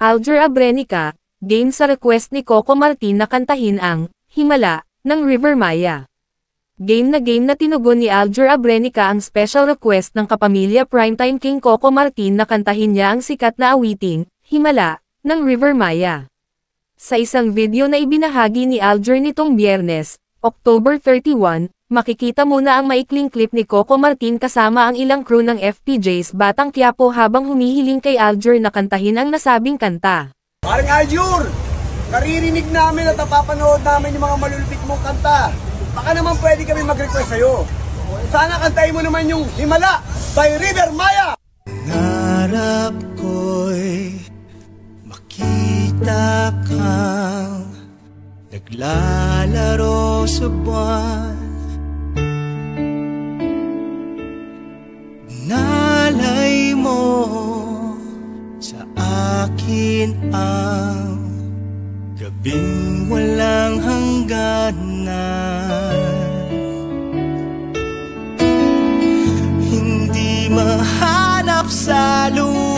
Alger Abrenica, game sa request ni Coco Martin na kantahin ang Himala ng River Maya. Game na tinugon ni Alger Abrenica ang special request ng kapamilya Primetime King Coco Martin na kantahin niya ang sikat na awiting Himala ng River Maya. Sa isang video na ibinahagi ni Alger nitong Biyernes, October 31, makikita muna ang maikling clip ni Coco Martin kasama ang ilang crew ng FPJs Batang Quiapo habang humihiling kay Alger na kantahin ang nasabing kanta. Parang Alger, naririnig namin at napapanood namin yung mga malulupit mong kanta. Baka naman pwede kami mag-request sa'yo. Sana kantahin mo naman yung Himala by River Maya! Nangarap ko'y makita kang naglalaro sa buwan. Nalay mo sa akin ang gabing walang hangganan. Hindi mahanap sa lupa